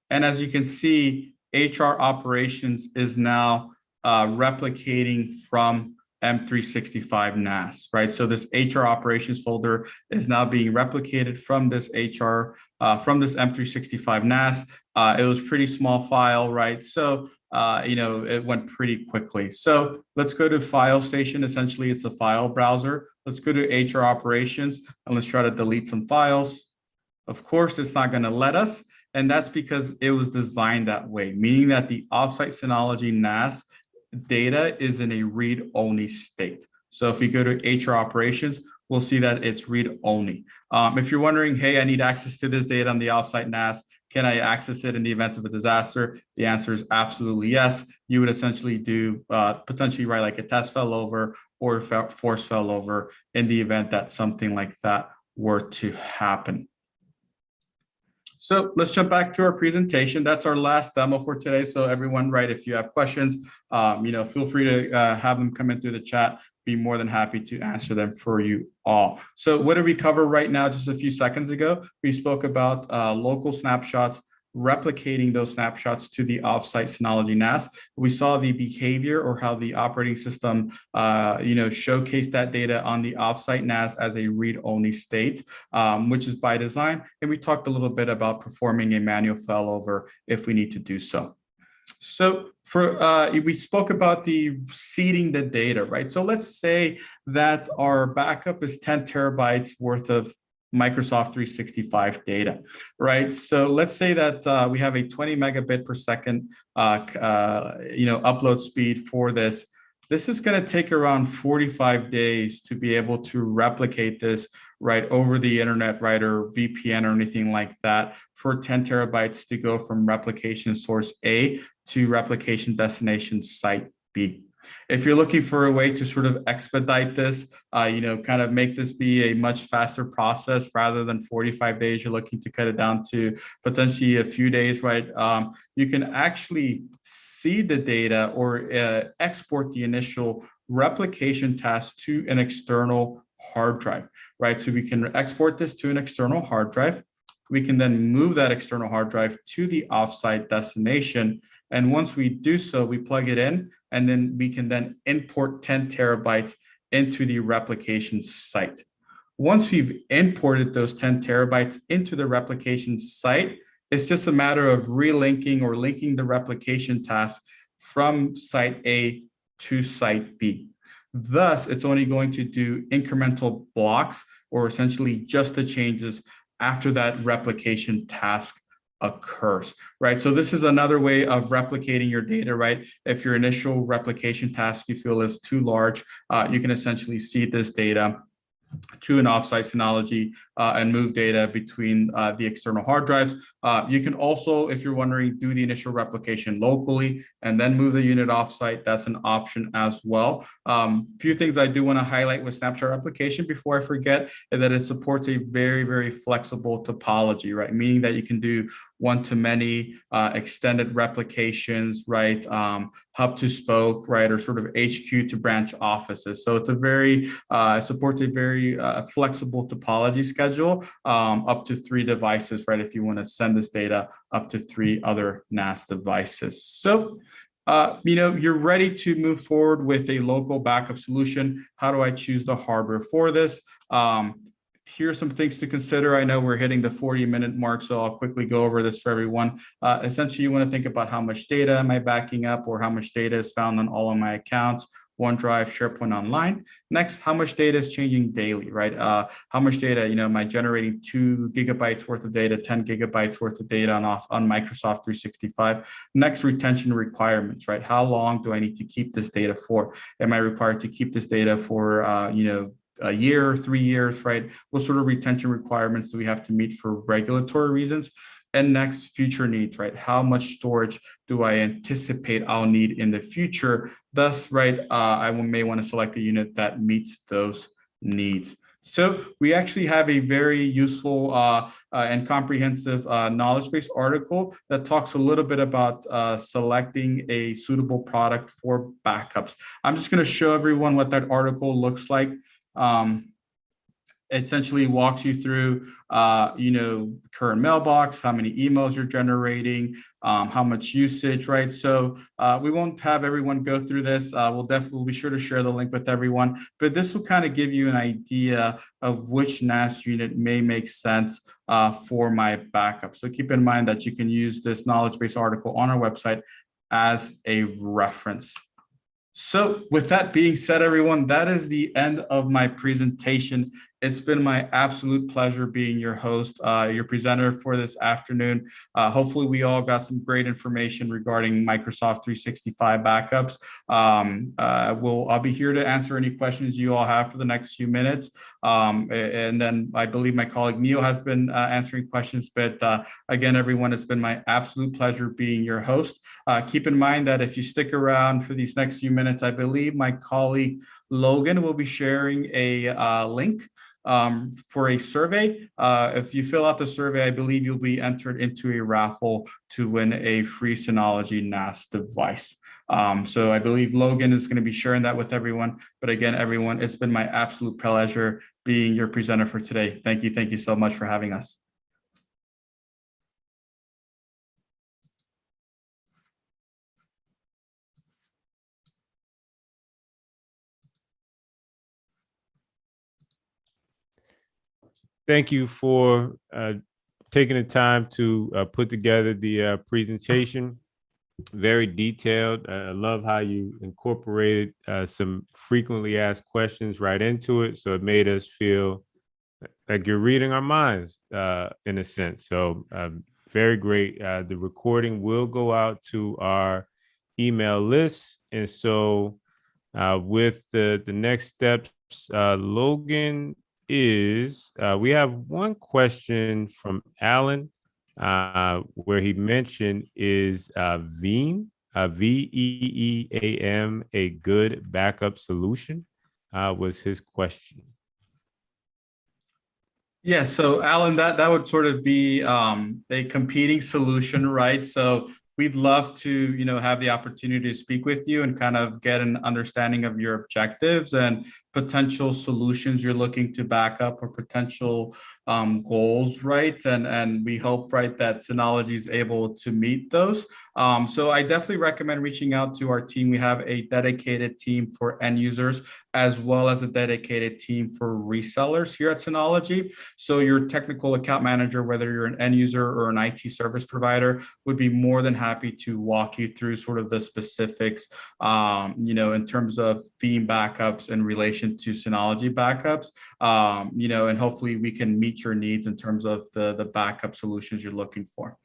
And as you can see, HR Operations is now replicating from M365 NAS, right? So this HR Operations folder is now being replicated from this from this M365 NAS. It was a pretty small file, right? So, it went pretty quickly. So let's go to File Station. Essentially, it's a file browser. Let's go to HR Operations and let's try to delete some files. Of course, it's not going to let us. And that's because it was designed that way, meaning that the offsite Synology NAS data is in a read-only state. So if we go to HR Operations, we'll see that it's read-only. If you're wondering, hey, I need access to this data on the offsite NAS, can I access it in the event of a disaster? The answer is absolutely yes. You would essentially do potentially write like a test failover or force failover in the event that something like that were to happen. So let's jump back to our presentation. That's our last demo for today. So everyone, right, if you have questions, feel free to have them come in through the chat. Be more than happy to answer them for you all. So what did we cover right now? Just a few seconds ago, we spoke about local snapshots, replicating those snapshots to the offsite Synology NAS. We saw the behavior or how the operating system, showcased that data on the offsite NAS as a read-only state, which is by design. And we talked a little bit about performing a manual failover if we need to do so. So we spoke about the seeding the data, right? So let's say that our backup is 10 terabytes worth of Microsoft 365 data, right? So let's say that we have a 20 megabit per second, upload speed for this. This is going to take around 45 days to be able to replicate this right over the internet, right, or VPN or anything like that for 10 terabytes to go from replication source A to replication destination site B. If you're looking for a way to sort of expedite this, kind of make this be a much faster process rather than 45 days, you're looking to cut it down to potentially a few days, right? You can actually see the data or export the initial replication task to an external hard drive, right? So we can export this to an external hard drive. We can then move that external hard drive to the offsite destination. And once we do so, we plug it in, and then we can then import 10 terabytes into the replication site. Once we've imported those 10 terabytes into the replication site, it's just a matter of relinking or linking the replication task from site A to site B. Thus, it's only going to do incremental blocks or essentially just the changes after that replication task occurs, right? So this is another way of replicating your data, right? If your initial replication task you feel is too large, you can essentially seed this data to an offsite Synology and move data between the external hard drives. You can also, if you're wondering, do the initial replication locally and then move the unit offsite. That's an option as well. Few things I do want to highlight with Snapshot Replication before I forget is that it supports a very, very flexible topology, right? Meaning that you can do one-to-many extended replications, right? Hub to spoke, right? Or sort of HQ to branch offices. So it's a very, supports a very flexible topology schedule up to 3 devices, right? If you want to send this data up to 3 other NAS devices. So, you're ready to move forward with a local backup solution. How do I choose the hardware for this? Here's some things to consider. I know we're hitting the 40-minute mark, so I'll quickly go over this for everyone. Essentially, you want to think about how much data am I backing up, or how much data is found on all of my accounts, OneDrive, SharePoint Online. Next, how much data is changing daily, right? How much data, am I generating 2 gigabytes worth of data, 10 gigabytes worth of data on Microsoft 365? Next, retention requirements, right? How long do I need to keep this data for? Am I required to keep this data for, a year, 3 years, right? What sort of retention requirements do we have to meet for regulatory reasons? And next, future needs, right? How much storage do I anticipate I'll need in the future? Thus, right, I may want to select a unit that meets those needs. So we actually have a very useful and comprehensive knowledge base article that talks a little bit about selecting a suitable product for backups. I'm just going to show everyone what that article looks like. Essentially walks you through, current mailbox, how many emails you're generating, how much usage, right? So we won't have everyone go through this. We'll definitely be sure to share the link with everyone, but this will kind of give you an idea of which NAS unit may make sense for my backup. So keep in mind that you can use this knowledge base article on our website as a reference. So with that being said, everyone, that is the end of my presentation. It's been my absolute pleasure being your host, your presenter for this afternoon. Hopefully we all got some great information regarding Microsoft 365 backups. I'll be here to answer any questions you all have for the next few minutes. And then I believe my colleague Neil has been answering questions, but again, everyone, it's been my absolute pleasure being your host. Keep in mind that if you stick around for these next few minutes, I believe my colleague Logan will be sharing a link for a survey. If you fill out the survey, I believe you'll be entered into a raffle to win a free Synology NAS device. So I believe Logan is going to be sharing that with everyone. But again, everyone, it's been my absolute pleasure being your presenter for today. Thank you. Thank you so much for having us. Thank you for taking the time to put together the presentation. Very detailed. I love how you incorporated some frequently asked questions right into it. So it made us feel like you're reading our minds in a sense. So very great. The recording will go out to our email list. And so with the next steps, Logan we have one question from Alan where he mentioned is Veeam, VEEAM, a good backup solution was his question. Yeah, so Alan, that would sort of be a competing solution, right? So we'd love to, have the opportunity to speak with you and kind of get an understanding of your objectives and potential solutions you're looking to back up, or potential goals, right? And we hope, right, that Synology is able to meet those. So I definitely recommend reaching out to our team. We have a dedicated team for end users, as well as a dedicated team for resellers here at Synology. So your technical account manager, whether you're an end user or an IT service provider, would be more than happy to walk you through sort of the specifics, in terms of Veeam backups in relation to Synology backups, and hopefully we can meet your needs in terms of the backup solutions you're looking for.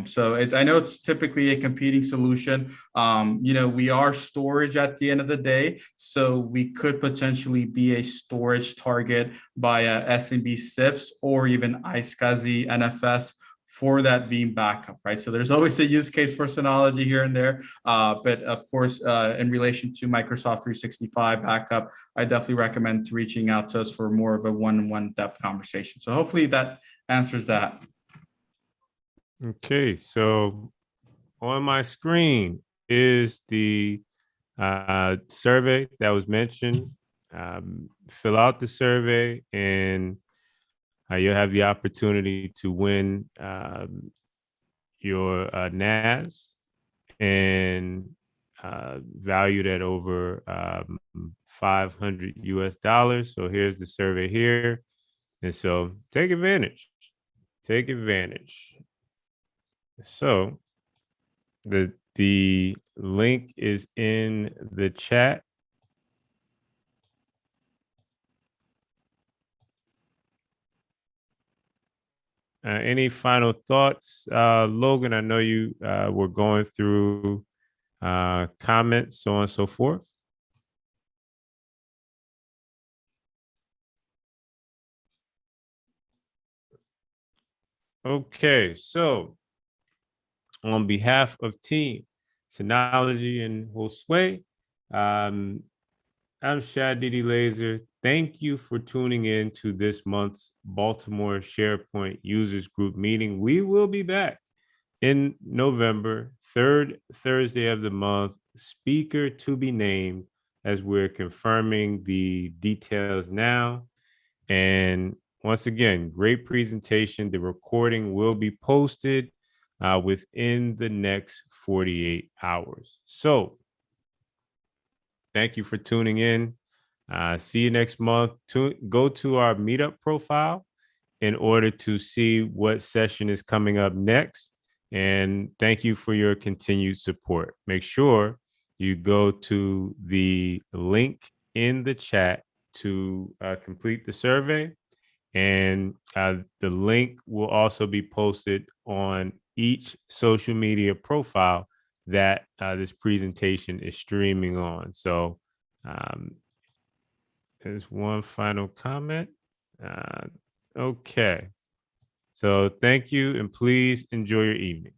So I know it's typically a competing solution. We are storage at the end of the day, so we could potentially be a storage target via SMB SIFs or even iSCSI NFS for that Veeam backup, right? So there's always a use case for Synology here and there. But of course, in relation to Microsoft 365 backup, I definitely recommend reaching out to us for more of a one-on-one depth conversation. So hopefully that answers that. Okay, so on my screen is the survey that was mentioned. Fill out the survey and you'll have the opportunity to win your NAS, and valued at over $500 US. So here's the survey here. And so take advantage. Take advantage. So the link is in the chat. Any final thoughts, Logan? I know you were going through comments, so on and so forth. Okay, so on behalf of Team Synology and Josue, I'm Shad Didi Laser. Thank you for tuning in to this month's Baltimore SharePoint Users Group meeting. We will be back in November, third Thursday of the month, speaker to be named, as we're confirming the details now. And once again, great presentation. The recording will be posted within the next 48 hours. So thank you for tuning in. See you next month. Go to our meetup profile in order to see what session is coming up next. And thank you for your continued support. Make sure you go to the link in the chat to complete the survey. And the link will also be posted on each social media profile that this presentation is streaming on. So there's one final comment. Okay. So thank you, and please enjoy your evening.